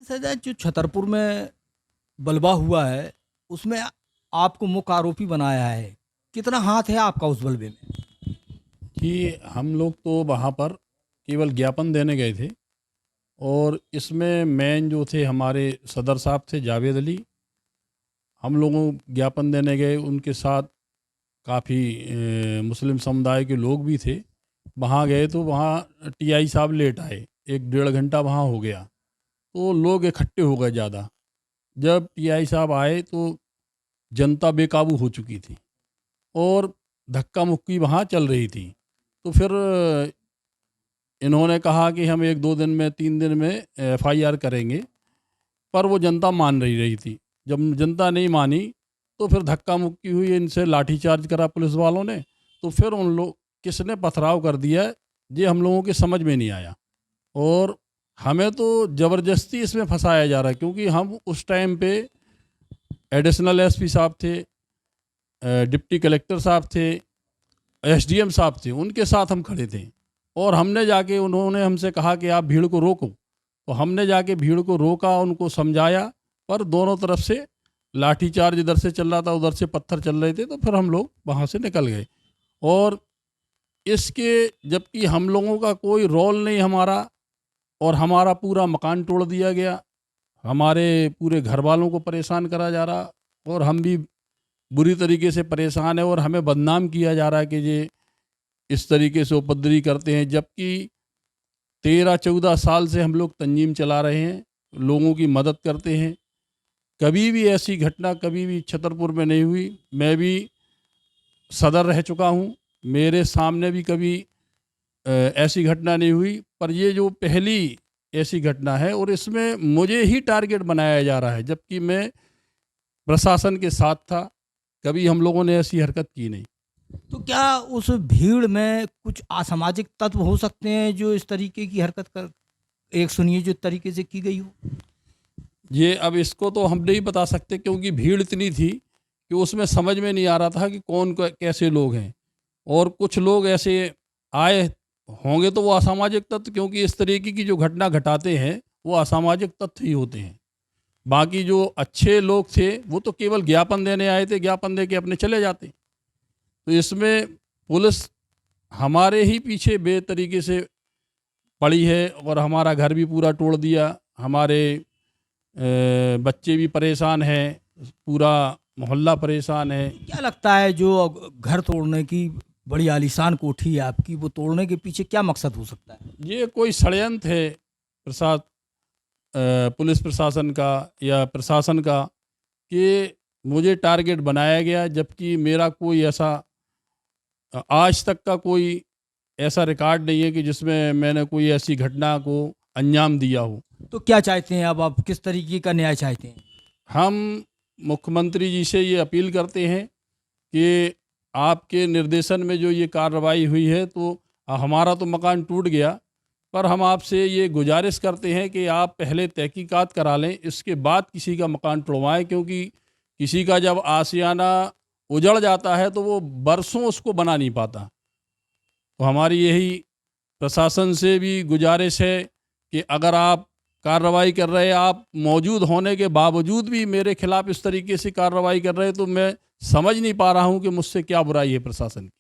सजा जो छतरपुर में बलवा हुआ है उसमें आपको मुख्य आरोपी बनाया है, कितना हाथ है आपका उस बलवे में? कि हम लोग तो वहाँ पर केवल ज्ञापन देने गए थे और इसमें मेन जो थे हमारे सदर साहब थे जावेद अली। हम लोगों ज्ञापन देने गए, उनके साथ काफ़ी मुस्लिम समुदाय के लोग भी थे। वहाँ गए तो वहाँ टीआई साहब लेट आए, 1 डेढ़ घंटा वहाँ हो गया, तो लोग इकट्ठे हो गए ज़्यादा। जब टीआई साहब आए तो जनता बेकाबू हो चुकी थी और धक्का मुक्की वहाँ चल रही थी। तो फिर इन्होंने कहा कि हम 1-2 दिन में 3 दिन में एफआईआर करेंगे, पर वो जनता मान रही थी। जब जनता नहीं मानी तो फिर धक्का मुक्की हुई, इनसे लाठीचार्ज करा पुलिस वालों ने। तो फिर उन लोग किसने पथराव कर दिया, ये हम लोगों के समझ में नहीं आया और हमें तो ज़बरदस्ती इसमें फंसाया जा रहा है, क्योंकि हम उस टाइम पे एडिशनल एसपी साहब थे, डिप्टी कलेक्टर साहब थे, एसडीएम साहब थे, उनके साथ हम खड़े थे और हमने जाके, उन्होंने हमसे कहा कि आप भीड़ को रोको, तो हमने जाके भीड़ को रोका, उनको समझाया, पर दोनों तरफ से लाठीचार्ज इधर से चल रहा था, उधर से पत्थर चल रहे थे। तो फिर हम लोग वहाँ से निकल गए और इसके, जबकि हम लोगों का कोई रोल नहीं हमारा, और हमारा पूरा मकान तोड़ दिया गया, हमारे पूरे घर वालों को परेशान करा जा रहा और हम भी बुरी तरीके से परेशान है और हमें बदनाम किया जा रहा है कि ये इस तरीके से उपद्रवी करते हैं। जबकि 13-14 साल से हम लोग तंजीम चला रहे हैं, लोगों की मदद करते हैं। कभी भी ऐसी घटना कभी भी छतरपुर में नहीं हुई। मैं भी सदर रह चुका हूँ, मेरे सामने भी कभी ऐसी घटना नहीं हुई, पर ये जो पहली ऐसी घटना है और इसमें मुझे ही टारगेट बनाया जा रहा है, जबकि मैं प्रशासन के साथ था। कभी हम लोगों ने ऐसी हरकत की नहीं। तो क्या उस भीड़ में कुछ असामाजिक तत्व हो सकते हैं जो इस तरीके की हरकत कर, एक सुनिए जो तरीके से की गई हो? ये अब इसको तो हम नहीं बता सकते, क्योंकि भीड़ इतनी थी कि उसमें समझ में नहीं आ रहा था कि कौन कैसे लोग हैं, और कुछ लोग ऐसे आए होंगे तो वो असामाजिक तत्व, क्योंकि इस तरीके की जो घटना घटाते हैं वो असामाजिक तत्व ही होते हैं। बाकी जो अच्छे लोग थे वो तो केवल ज्ञापन देने आए थे, ज्ञापन दे के अपने चले जाते। तो इसमें पुलिस हमारे ही पीछे बेतरीके से पड़ी है और हमारा घर भी पूरा तोड़ दिया, हमारे बच्चे भी परेशान हैं, पूरा मोहल्ला परेशान है। क्या लगता है जो घर तोड़ने की बड़ी आलीशान कोठी है आपकी, वो तोड़ने के पीछे क्या मकसद हो सकता है? ये कोई षड्यंत्र है पुलिस प्रशासन का या प्रशासन का, कि मुझे टारगेट बनाया गया, जबकि मेरा कोई ऐसा आज तक का कोई ऐसा रिकॉर्ड नहीं है कि जिसमें मैंने कोई ऐसी घटना को अंजाम दिया हो। तो क्या चाहते हैं अब आप, किस तरीके का न्याय चाहते हैं? हम मुख्यमंत्री जी से ये अपील करते हैं कि आपके निर्देशन में जो ये कार्रवाई हुई है, तो हमारा तो मकान टूट गया, पर हम आपसे ये गुजारिश करते हैं कि आप पहले तहकीकात करा लें, इसके बाद किसी का मकान तोड़वाएं, क्योंकि किसी का जब आशियाना उजड़ जाता है तो वो बरसों उसको बना नहीं पाता। तो हमारी यही प्रशासन से भी गुजारिश है कि अगर आप कार्रवाई कर रहे हैं, आप मौजूद होने के बावजूद भी मेरे खिलाफ इस तरीके से कार्रवाई कर रहे हैं, तो मैं समझ नहीं पा रहा हूं कि मुझसे क्या बुराई है प्रशासन की।